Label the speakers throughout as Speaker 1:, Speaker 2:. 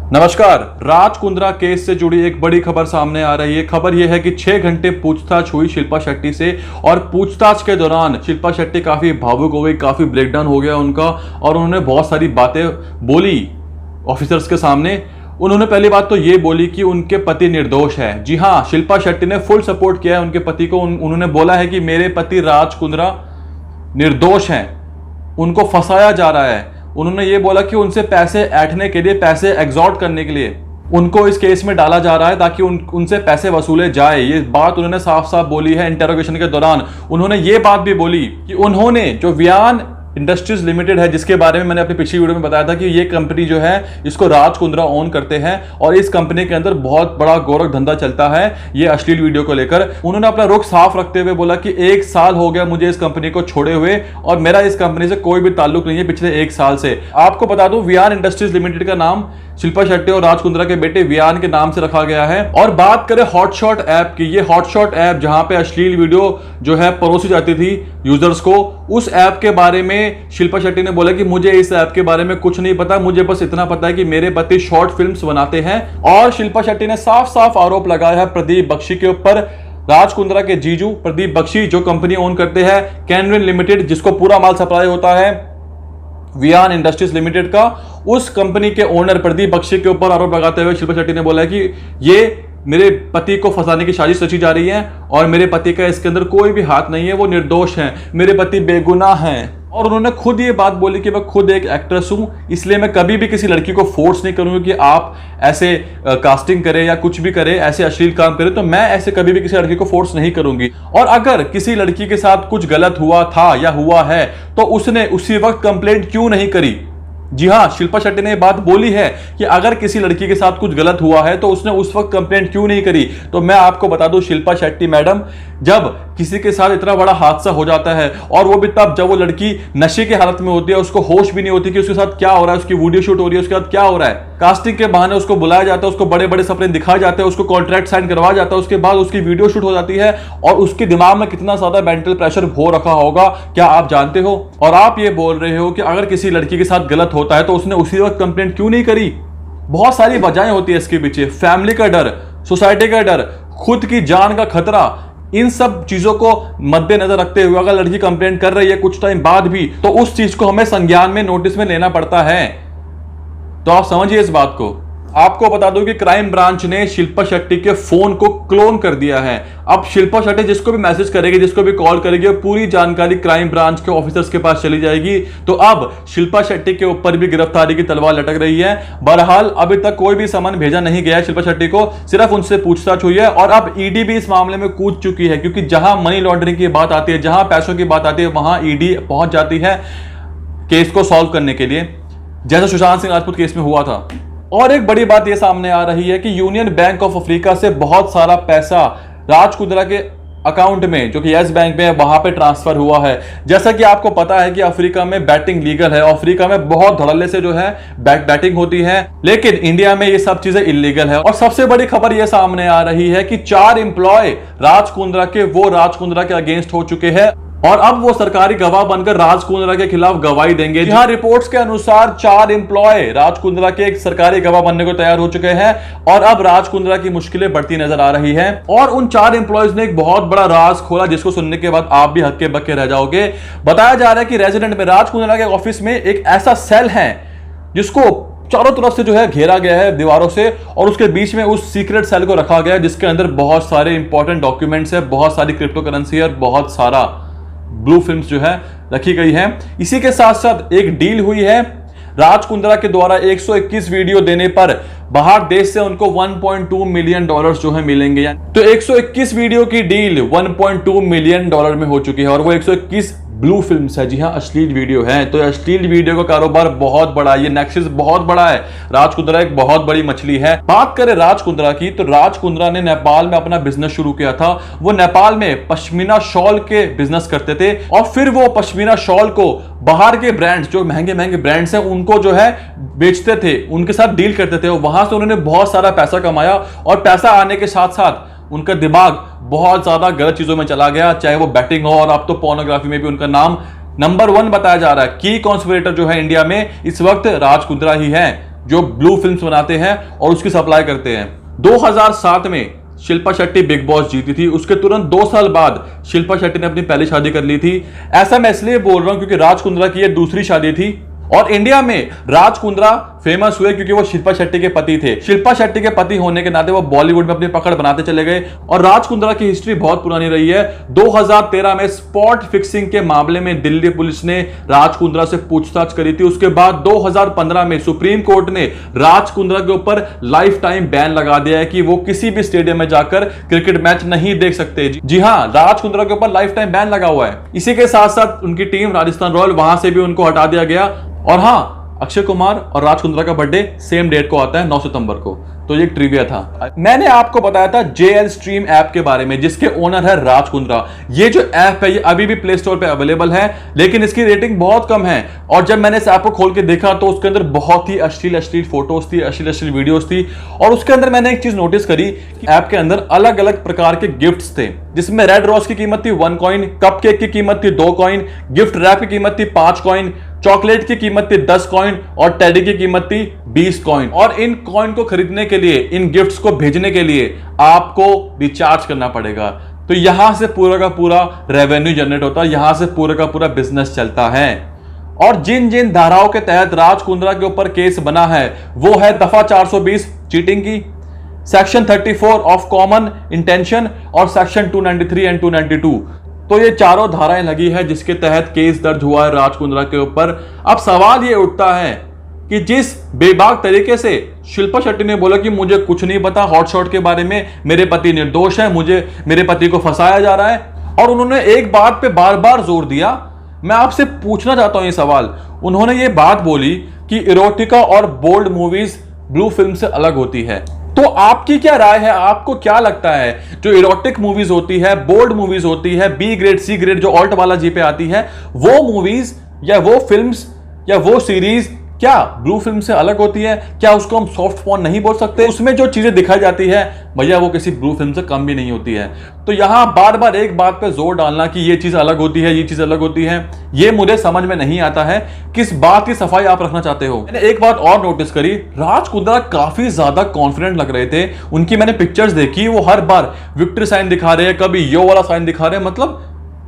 Speaker 1: नमस्कार। राज कुंद्रा केस से जुड़ी एक बड़ी खबर सामने आ रही है। खबर यह है कि 6 घंटे पूछताछ हुई शिल्पा शेट्टी से और पूछताछ के दौरान शिल्पा शेट्टी काफी भावुक हो गई, काफी ब्रेकडाउन हो गया उनका और उन्होंने बहुत सारी बातें बोली ऑफिसर्स के सामने। उन्होंने पहली बात तो ये बोली कि उनके पति निर्दोष है। जी हाँ, शिल्पा शेट्टी ने फुल सपोर्ट किया है उनके पति को। उन्होंने बोला है कि मेरे पति राज कुंद्रा निर्दोष हैं, उनको फंसाया जा रहा है। उन्होंने ये बोला कि उनसे पैसे ऐंठने के लिए, पैसे एग्जॉर्ट करने के लिए उनको इस केस में डाला जा रहा है ताकि उनसे पैसे वसूले जाए। ये बात उन्होंने साफ साफ बोली है इंटेरोगेशन के दौरान। उन्होंने ये बात भी बोली कि उन्होंने जो वियान इंडस्ट्रीज लिमिटेड है, जिसके बारे में मैंने अपनी पिछली वीडियो में बताया था कि ये कंपनी जो है इसको राज कुंद्रा ओन करते हैं और इस कंपनी के अंदर बहुत बड़ा गोरख धंधा चलता है ये अश्लील वीडियो को लेकर। उन्होंने अपना रुख साफ रखते हुए बोला कि 1 साल हो गया मुझे इस कंपनी को छोड़े हुए और मेरा इस कंपनी से कोई भी ताल्लुक नहीं है पिछले 1 साल से। आपको बता दूं, वियान इंडस्ट्रीज लिमिटेड का नाम शिल्पा शेट्टी और राज कुंद्रा के बेटे वियान के नाम से रखा गया है। और बात करें हॉटशॉट ऐप की, ये हॉटशॉट ऐप जहां पे अश्लील वीडियो जो है परोसी जाती थी यूजर्स को, उस ऐप के बारे में शिल्पा शेट्टी ने बोला कि मुझे इस ऐप के बारे में कुछ नहीं पता, मुझे बस इतना पता है कि मेरे पति शॉर्ट फिल्म्स बनाते हैं। और शिल्पा शेट्टी ने साफ साफ आरोप लगाया है प्रदीप बख्शी के ऊपर। राज कुंद्रा के जीजू प्रदीप बख्शी जो कंपनी ओन करते हैं कैनविन लिमिटेड, जिसको पूरा माल सप्लाई होता है वियान इंडस्ट्रीज लिमिटेड का, उस कंपनी के ओनर प्रदीप बख्शी के ऊपर आरोप लगाते हुए शिल्पा शेट्टी ने बोला है कि ये मेरे पति को फंसाने की साजिश रची जा रही है और मेरे पति का इसके अंदर कोई भी हाथ नहीं है, वो निर्दोष हैं, मेरे पति बेगुनाह हैं। और उन्होंने खुद ये बात बोली कि मैं खुद एक एक्ट्रेस हूं, इसलिए मैं कभी भी किसी लड़की को फोर्स नहीं करूंगी कि आप ऐसे कास्टिंग करें या कुछ भी करें, ऐसे अश्लील काम करें, तो मैं ऐसे कभी भी किसी लड़की को फोर्स नहीं करूंगी। और अगर किसी लड़की के साथ कुछ गलत हुआ था या हुआ है तो उसने उसी वक्त कंप्लेंट क्यों नहीं करी। जी हाँ, शिल्पा शेट्टी ने बात बोली है कि अगर किसी लड़की के साथ कुछ गलत हुआ है तो उसने उस वक्त कंप्लेंट क्यों नहीं करी। तो मैं आपको बता दूं शिल्पा शेट्टी मैडम, जब किसी के साथ इतना बड़ा हादसा हो जाता है और वो भी तब जब वो लड़की नशे की हालत में होती है, उसको होश भी नहीं होती कि उसके साथ क्या हो रहा है, उसकी वीडियो शूट हो रही है, उसके साथ क्या हो रहा है, कास्टिंग के बहाने उसको बुलाया जाता है, उसको बड़े बड़े सपने दिखाए जाते हैं, उसको कॉन्ट्रैक्ट साइन करवाया जाता है, उसके बाद उसकी वीडियो शूट हो जाती है और उसके दिमाग में कितना ज्यादा मेंटल प्रेशर हो रखा होगा क्या आप जानते हो। और आप ये बोल रहे हो कि अगर किसी लड़की के साथ गलत होता है तो उसने उसी वक्त कंप्लेंट क्यों नहीं करी। बहुत सारी वजहें होती है इसके पीछे, फैमिली का डर, सोसाइटी का डर, खुद की जान का खतरा। इन सब चीजों को मद्देनजर रखते हुए अगर लड़की कंप्लेंट कर रही है कुछ टाइम बाद भी, तो उस चीज को हमें संज्ञान में, नोटिस में लेना पड़ता है। तो आप समझिए इस बात को। आपको बता दूं कि क्राइम ब्रांच ने शिल्पा शेट्टी के फोन को क्लोन कर दिया है। अब शिल्पा शेट्टी जिसको भी मैसेज करेगी, जिसको भी कॉल करेगी, पूरी जानकारी क्राइम ब्रांच के ऑफिसर्स के पास चली जाएगी। तो अब शिल्पा शेट्टी के ऊपर भी गिरफ्तारी की तलवार लटक रही है। बहरहाल अभी तक कोई भी समन भेजा नहीं गया है शिल्पा शेट्टी को, सिर्फ उनसे पूछताछ हुई है। और अब ईडी भी इस मामले में कूद चुकी है, क्योंकि जहां मनी लॉन्ड्रिंग की बात आती है, जहां पैसों की बात आती है, वहां ईडी पहुंच जाती है केस को सॉल्व करने के लिए, जैसा सुशांत सिंह राजपूत केस में हुआ था। और एक बड़ी बात यह सामने आ रही है कि यूनियन बैंक ऑफ अफ्रीका से बहुत सारा पैसा राज कुंद्रा के अकाउंट में, जो कि यस बैंक में है, वहां पे ट्रांसफर हुआ है। जैसा कि आपको पता है कि अफ्रीका में बैटिंग लीगल है, अफ्रीका में बहुत धड़ल्ले से जो है बैटिंग होती है, लेकिन इंडिया में ये सब चीजें इलीगल है। और सबसे बड़ी खबर यह सामने आ रही है कि 4 एम्प्लॉय राज कुंद्रा के, वो राज कुंद्रा के अगेंस्ट हो चुके हैं और अब वो सरकारी गवाह बनकर राज कुंद्रा के खिलाफ गवाही देंगे। जहां रिपोर्ट्स के अनुसार 4 एम्प्लॉय राज कुंद्रा के एक सरकारी गवाह बनने को तैयार हो चुके हैं और अब राज कुंद्रा की मुश्किलें बढ़ती नजर आ रही हैं। और उन 4 एम्प्लॉयज ने एक बहुत बड़ा राज खोला, जिसको सुनने के बाद आप भी हक्के बक्के रह जाओगे। बताया जा रहा है कि रेजिडेंट में, राज कुंद्रा के ऑफिस में एक ऐसा सेल है जिसको चारों तरफ से जो है घेरा गया है दीवारों से, और उसके बीच में उस सीक्रेट सेल को रखा गया है जिसके अंदर बहुत सारे इंपॉर्टेंट डॉक्यूमेंट्स है, बहुत सारी क्रिप्टो करेंसी है और बहुत सारा ब्लू फिल्म्स जो है रखी गई है। इसी के साथ साथ एक डील हुई है, राज कुंद्रा के द्वारा 121 वीडियो देने पर बाहर देश से उनको $1.2 मिलियन जो है मिलेंगे। तो 121 वीडियो की डील $1.2 मिलियन में हो चुकी है और वो 121 ब्लू फिल्म्स है। जी हाँ, अश्लील वीडियो है। तो अश्लील वीडियो का कारोबार बहुत बड़ा है, ये नेक्सस बहुत बड़ा है। राज कुंद्रा एक बहुत बड़ी मछली है। बात करें राज कुंद्रा की, तो राज कुंद्रा ने नेपाल में अपना बिजनेस शुरू किया था। वो नेपाल में पश्मीना शॉल के बिजनेस करते थे और फिर वो पश्मीना शॉल को बाहर के ब्रांड्स, जो महंगे महंगे ब्रांड्स हैं, उनको जो है बेचते थे, उनके साथ डील करते थे और वहां से उन्होंने बहुत सारा पैसा कमाया। और पैसा आने के साथ साथ उनका दिमाग बहुत ज्यादा गलत चीजों में चला गया, चाहे वो बैटिंग हो, और अब तो पोर्नोग्राफी में भी उनका नाम नंबर 1 बताया जा रहा है। की कॉन्स्पिरेटर जो है इंडिया में इस वक्त राज कुंद्रा ही है। जो ब्लू फिल्म्स बनाते हैं और उसकी सप्लाई करते हैं। 2007 में शिल्पा शेट्टी बिग बॉस जीती थी, उसके तुरंत 2 साल बाद शिल्पा शेट्टी ने अपनी पहली शादी कर ली थी। ऐसा मैं इसलिए बोल रहा हूं क्योंकि राज कुंद्रा की यह दूसरी शादी थी और इंडिया में राज कुंद्रा फेमस हुए क्योंकि वो शिल्पा शेट्टी के पति थे। शिल्पा शेट्टी के पति होने के नाते वो बॉलीवुड में अपनी पकड़ बनाते चले गए और राज कुंद्रा की हिस्ट्री बहुत पुरानी रही है। 2013 में स्पॉट फिक्सिंग के मामले में दिल्ली पुलिस ने राज कुंद्रा से पूछताछ करी थी। उसके बाद 2015 में सुप्रीम कोर्ट ने राज कुंद्रा के ऊपर लाइफ टाइम बैन लगा दिया है कि वो किसी भी स्टेडियम में जाकर क्रिकेट मैच नहीं देख सकते। जी हां, राज कुंद्रा के ऊपर लाइफ टाइम बैन लगा हुआ है। इसी के साथ साथ उनकी टीम राजस्थान रॉयल, वहां से भी उनको हटा दिया गया। और हां, अक्षय कुमार और राज कुंद्रा का बर्थडे सेम डेट को आता है, 9 सितंबर को। तो ये ट्रिविया था। मैंने आपको बताया था JL स्ट्रीम ऐप के बारे में जिसके ओनर है राज कुंद्रा। ये जो ऐप है ये अभी भी प्ले स्टोर पे अवेलेबल है, लेकिन इसकी रेटिंग बहुत कम है। और जब मैंने इस ऐप को खोल के देखा तो उसके अंदर बहुत ही अश्लील फोटोज थी, अश्लील वीडियोस थी। और उसके अंदर मैंने एक चीज नोटिस करी कि ऐप के अंदर अलग अलग प्रकार के गिफ्ट्स थे, जिसमें रेड रोज की कीमत थी 1 कॉइन, कप केक की कीमत थी 2 कॉइन, गिफ्ट रैप की कीमत थी 5 कॉइन, चॉकलेट की कीमत थी 10 कॉइन और टेडी की कीमत थी 20 कॉइन। और इन कॉइन को खरीदने के लिए, इन गिफ्ट्स को भेजने के लिए आपको रिचार्ज करना पड़ेगा। तो यहां से पूरा का पूरा रेवेन्यू जनरेट होता है, यहां से पूरा का पूरा बिजनेस चलता है। और जिन जिन धाराओं के तहत राज कुंद्रा के ऊपर केस बना है वो है दफा 420 चीटिंग की, सेक्शन 34 ऑफ कॉमन इंटेंशन और सेक्शन 293 एंड 292। तो ये चारों धाराएं लगी है जिसके तहत केस दर्ज हुआ है राज कुंद्रा के ऊपर। अब सवाल ये उठता है कि जिस बेबाक तरीके से शिल्पा शेट्टी ने बोला कि मुझे कुछ नहीं पता हॉटशॉट के बारे में, मेरे पति निर्दोष है, मेरे पति को फंसाया जा रहा है, और उन्होंने एक बात पे बार बार जोर दिया। मैं आपसे पूछना चाहता हूं ये सवाल, उन्होंने ये बात बोली कि इरोटिका और बोल्ड मूवीज ब्लू फिल्म से अलग होती है। तो आपकी क्या राय है? आपको क्या लगता है जो इरोटिक मूवीज होती है, बोल्ड मूवीज होती है, बी ग्रेड सी ग्रेड जो ऑल्ट वाला जी पे आती है, वो मूवीज या वो फिल्म्स या वो सीरीज क्या ब्लू फिल्म से अलग होती है? क्या उसको हम सॉफ्ट पॉर्न नहीं बोल सकते? उसमें जो चीजें दिखाई जाती है भैया वो किसी ब्लू फिल्म से कम भी नहीं होती है। तो यहां बार बार एक बात पे जोर डालना कि ये चीज अलग होती है, ये चीज अलग होती है, ये मुझे समझ में नहीं आता है। किस बात की सफाई आप रखना चाहते हो? मैंने एक बात और नोटिस करी, राज कुंद्रा काफी ज्यादा कॉन्फिडेंट लग रहे थे। उनकी मैंने पिक्चर्स देखी, वो हर बार विक्ट्री साइन दिखा रहे हैं, कभी यो वाला साइन दिखा रहे हैं। मतलब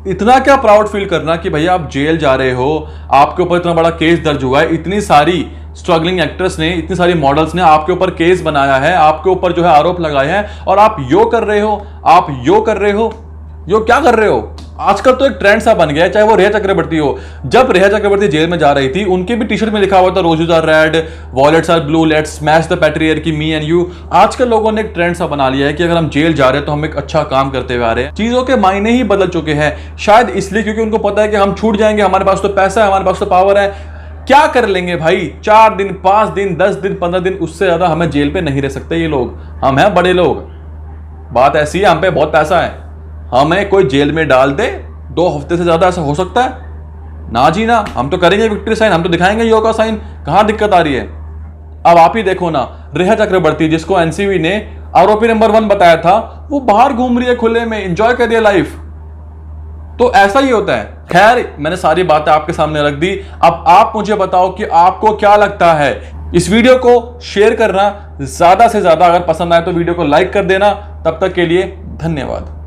Speaker 1: इतना क्या प्राउड फील करना कि भैया आप जेल जा रहे हो, आपके ऊपर इतना बड़ा केस दर्ज हुआ है, इतनी सारी स्ट्रगलिंग एक्ट्रेस ने, इतनी सारी मॉडल्स ने आपके ऊपर केस बनाया है, आपके ऊपर जो है आरोप लगाए हैं, और आप यो कर रहे हो, आप यो कर रहे हो, यो क्या कर रहे हो? आजकल तो एक ट्रेंड सा बन गया है, चाहे वो रेहा चक्रवर्ती हो। जब रेहा चक्रवर्ती जेल में जा रही थी, उनके भी टी शर्ट में लिखा हुआ था roses are red, violets are blue, let's smash the patriarchy, me and you. आजकल लोगों ने एक ट्रेंड सा बना लिया है कि अगर हम जेल जा रहे हैं तो हम एक अच्छा काम करते हुए आ रहे हैं। चीजों के मायने ही बदल चुके हैं, शायद इसलिए क्योंकि उनको पता है कि हम छूट जाएंगे, हमारे पास तो पैसा है, हमारे पास तो पावर है, क्या कर लेंगे भाई? 4 दिन, 5 दिन, 10 दिन, 15 दिन, उससे ज्यादा हमें जेल पे नहीं रह सकते ये लोग। हम हैं बड़े लोग, बात ऐसी है, हम पे बहुत पैसा है, हमें कोई जेल में डाल दे 2 हफ्ते से ज्यादा ऐसा हो सकता है? ना जी ना, हम तो करेंगे विक्ट्री साइन, हम तो दिखाएंगे यो का साइन। कहां दिक्कत आ रही है? अब आप ही देखो ना, रेहा चक्रवर्ती जिसको एनसीबी ने आरोपी नंबर 1 बताया था, वो बाहर घूम रही है खुले में, एंजॉय कर रही है लाइफ। तो ऐसा ही होता है। खैर, मैंने सारी बातें आपके सामने रख दी। अब आप मुझे बताओ कि आपको क्या लगता है। इस वीडियो को शेयर करना, ज्यादा से ज्यादा अगर पसंद आए तो वीडियो को लाइक कर देना। तब तक के लिए धन्यवाद।